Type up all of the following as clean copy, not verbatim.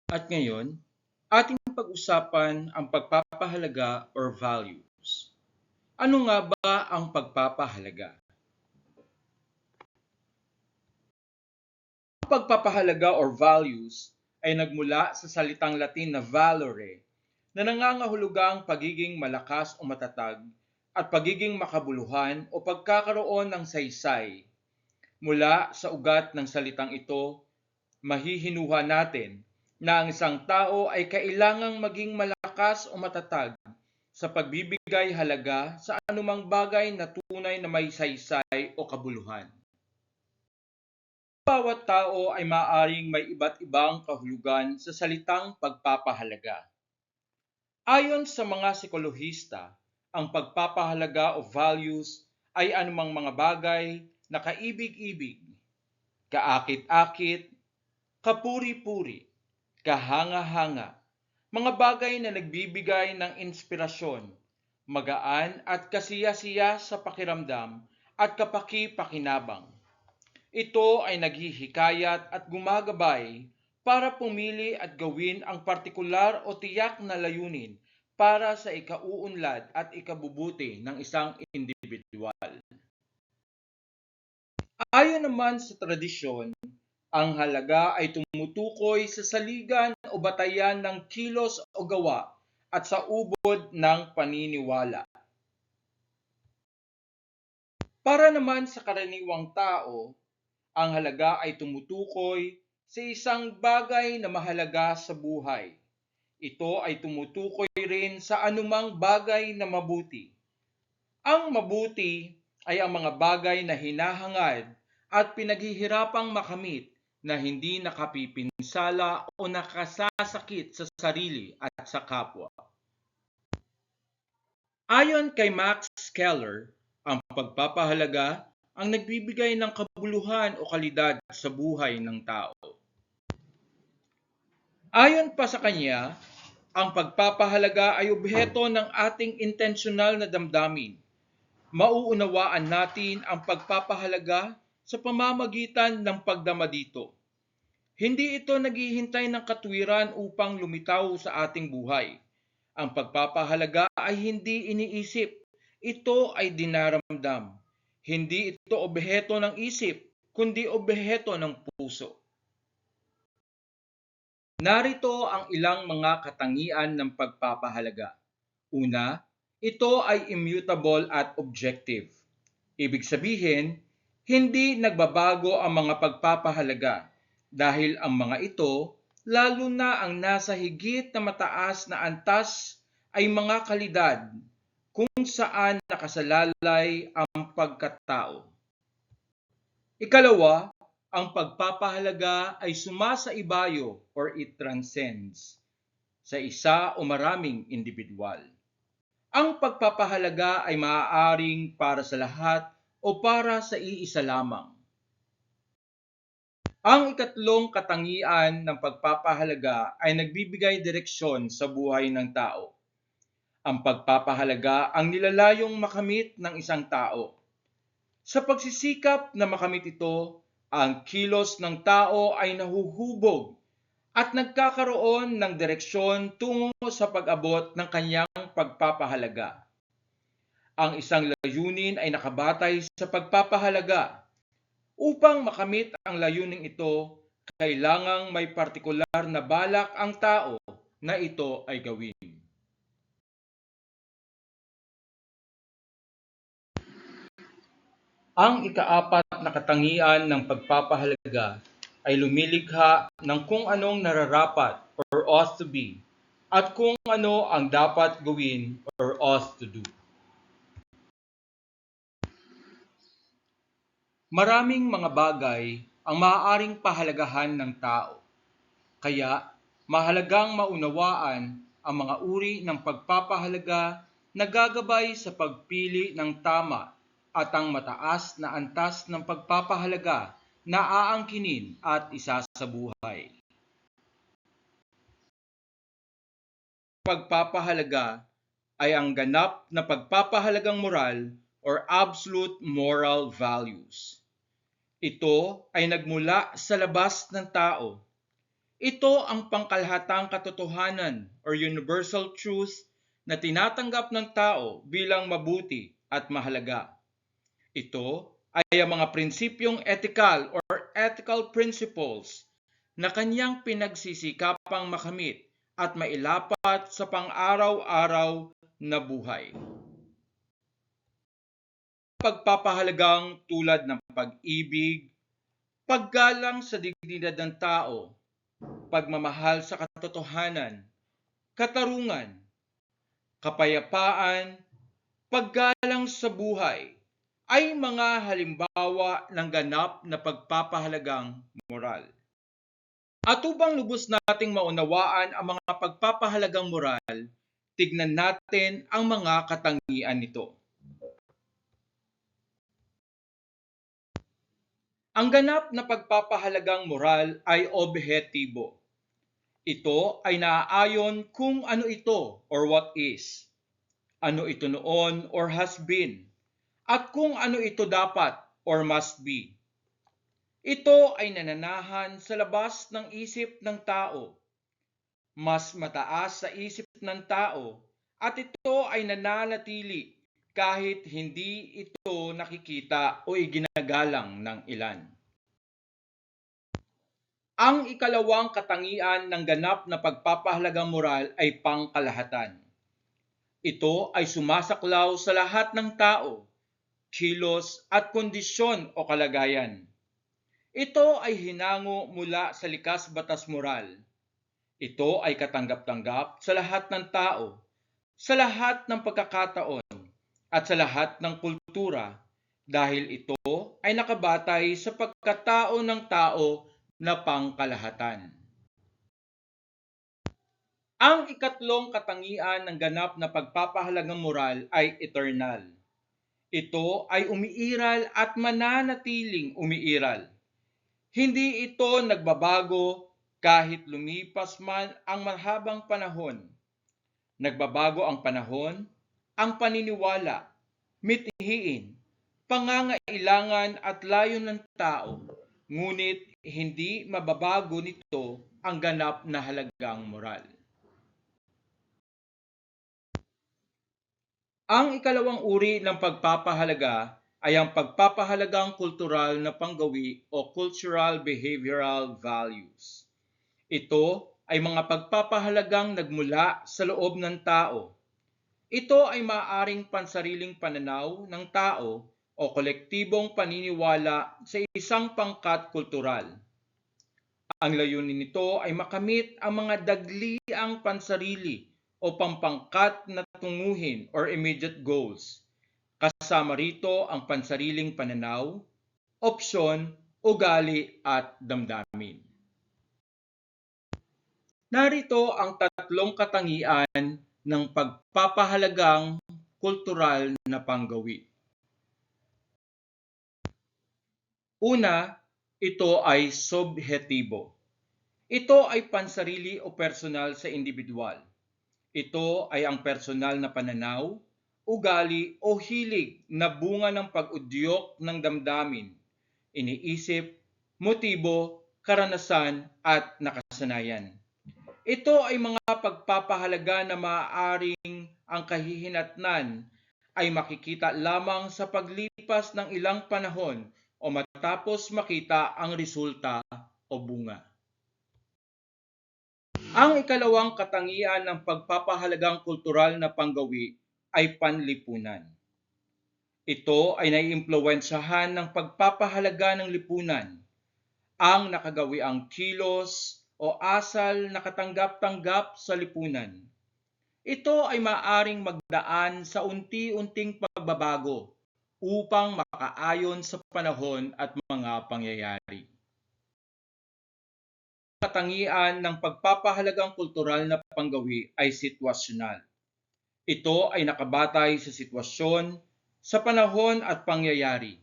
At ngayon, ating pag-usapan ang pagpapahalaga or values. Ano nga ba ang pagpapahalaga? Ang pagpapahalaga or values ay nagmula sa salitang Latin na valore na nangangahulugang pagiging malakas o matatag at pagiging makabuluhan o pagkakaroon ng saysay. Mula sa ugat ng salitang ito, mahihinuha natin na ang isang tao ay kailangang maging malakas o matatag sa pagbibigay halaga sa anumang bagay na tunay na may saysay o kabuluhan. Bawat tao ay maaaring may iba't ibang kahulugan sa salitang pagpapahalaga. Ayon sa mga psikolohista, ang pagpapahalaga o values ay anumang mga bagay na kaibig-ibig, kaakit-akit, kapuri-puri, kahanga-hanga, mga bagay na nagbibigay ng inspirasyon, magaan at kasiya-siya sa pakiramdam at kapaki-pakinabang. Ito ay naghihikayat at gumagabay para pumili at gawin ang partikular o tiyak na layunin para sa ikauunlad at ikabubuti ng isang individual. Ayon naman sa tradisyon, ang halaga ay tumutukoy sa saligan o batayan ng kilos o gawa at sa ubod ng paniniwala. Para naman sa karaniwang tao, ang halaga ay tumutukoy sa isang bagay na mahalaga sa buhay. Ito ay tumutukoy rin sa anumang bagay na mabuti. Ang mabuti ay ang mga bagay na hinahangad at pinaghihirapang makamit na hindi nakapipinsala o nakasasakit sa sarili at sa kapwa. Ayon kay Max Keller, ang pagpapahalaga ang nagbibigay ng kabuluhan o kalidad sa buhay ng tao. Ayon pa sa kanya, ang pagpapahalaga ay obheto ng ating intensyonal na damdamin. Mauunawaan natin ang pagpapahalaga sa pamamagitan ng pagdama dito. Hindi ito naghihintay ng katwiran upang lumitaw sa ating buhay. Ang pagpapahalaga ay hindi iniisip, ito ay dinaramdam. Hindi ito obheto ng isip, kundi obheto ng puso. Narito ang ilang mga katangian ng pagpapahalaga. Una, ito ay immutable at objective. Ibig sabihin, hindi nagbabago ang mga pagpapahalaga dahil ang mga ito, lalo na ang nasa higit na mataas na antas, ay mga kalidad kung saan nakasalalay ang pagkatao. Ikalawa, ang pagpapahalaga ay sumasaibayo or it transcends sa isa o maraming individual. Ang pagpapahalaga ay maaaring para sa lahat o para sa iisa lamang. Ang ikatlong katangian ng pagpapahalaga ay nagbibigay direksyon sa buhay ng tao. Ang pagpapahalaga ang nilalayong makamit ng isang tao. Sa pagsisikap na makamit ito, ang kilos ng tao ay nahuhubog at nagkakaroon ng direksyon tungo sa pag-abot ng kanyang pagpapahalaga. Ang isang layunin ay nakabatay sa pagpapahalaga. Upang makamit ang layuning ito, kailangang may partikular na balak ang tao na ito ay gawin. Ang ikaapat na katangian ng pagpapahalaga ay lumilikha ng kung anong nararapat or ought to be at kung ano ang dapat gawin or ought to do. Maraming mga bagay ang maaaring pahalagahan ng tao. Kaya mahalagang maunawaan ang mga uri ng pagpapahalaga na gagabay sa pagpili ng tama at ang mataas na antas ng pagpapahalaga na aangkinin at isasabuhay. Pagpapahalaga ay ang ganap na pagpapahalagang moral or absolute moral values. Ito ay nagmula sa labas ng tao. Ito ang pangkalahatang katotohanan or universal truth na tinatanggap ng tao bilang mabuti at mahalaga. Ito ay ang mga prinsipyong ethical or ethical principles na kanyang pinagsisikapang makamit at mailapat sa pang-araw-araw na buhay. Pagpapahalagang tulad ng pag-ibig, paggalang sa dignidad ng tao, pagmamahal sa katotohanan, katarungan, kapayapaan, paggalang sa buhay, ay mga halimbawa ng ganap na pagpapahalagang moral. At upang lubos nating maunawaan ang mga pagpapahalagang moral, tignan natin ang mga katangian nito. Ang ganap na pagpapahalagang moral ay objektibo. Ito ay naaayon kung ano ito or what is, ano ito noon or has been, at kung ano ito dapat or must be. Ito ay nananahan sa labas ng isip ng tao, mas mataas sa isip ng tao, at ito ay nananatili kahit hindi ito nakikita o iginagalang ng ilan. Ang ikalawang katangian ng ganap na pagpapahalagang moral ay pangkalahatan. Ito ay sumasaklaw sa lahat ng tao, kilos at kondisyon o kalagayan. Ito ay hinango mula sa likas batas moral. Ito ay katanggap-tanggap sa lahat ng tao, sa lahat ng pagkakataon, at sa lahat ng kultura dahil ito ay nakabatay sa pagkatao ng tao na pangkalahatan. Ang ikatlong katangian ng ganap na pagpapahalagang moral ay eternal. Ito ay umiiral at mananatiling umiiral. Hindi ito nagbabago kahit lumipas man ang mahabang panahon. Nagbabago ang panahon, ang paniniwala, mithiin, pangangailangan at layon ng tao, ngunit hindi mababago nito ang ganap na halagang moral. Ang ikalawang uri ng pagpapahalaga ay ang pagpapahalagang kultural na panggawi o cultural behavioral values. Ito ay mga pagpapahalagang nagmula sa loob ng tao. Ito ay maaaring pansariling pananaw ng tao o kolektibong paniniwala sa isang pangkat kultural. Ang layunin nito ay makamit ang mga dagliang pansarili o pampangkat na tunguhin or immediate goals. Kasama rito ang pansariling pananaw, opsyon, ugali at damdamin. Narito ang tatlong katangian ng pagpapahalagang kultural na panggawi. Una, ito ay subjektibo. Ito ay pansarili o personal sa individual. Ito ay ang personal na pananaw, ugali o hilig na bunga ng pag-udyok ng damdamin, iniisip, motibo, karanasan at nakasanayan. Ito ay mga pagpapahalaga na maaaring ang kahihinatnan ay makikita lamang sa paglipas ng ilang panahon o matapos makita ang resulta o bunga. Ang ikalawang katangian ng pagpapahalagang kultural na panggawi ay panlipunan. Ito ay naiimpluwensyahan ng pagpapahalaga ng lipunan, ang nakagawiang kilos o asal na katanggap-tanggap sa lipunan. Ito ay maaaring magdaan sa unti-unting pagbabago upang makaayon sa panahon at mga pangyayari. Katangian ng pagpapahalagang kultural na panggawi ay sitwasyonal. Ito ay nakabatay sa sitwasyon, sa panahon at pangyayari.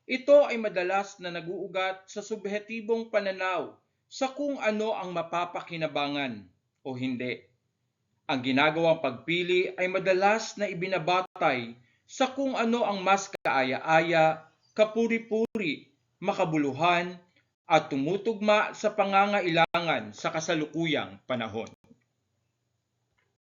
Ito ay madalas na naguugat sa subjektibong pananaw sa kung ano ang mapapakinabangan o hindi. Ang ginagawang pagpili ay madalas na ibinabatay sa kung ano ang mas kaaya-aya, kapuri-puri, makabuluhan, at tumutugma sa pangangailangan sa kasalukuyang panahon.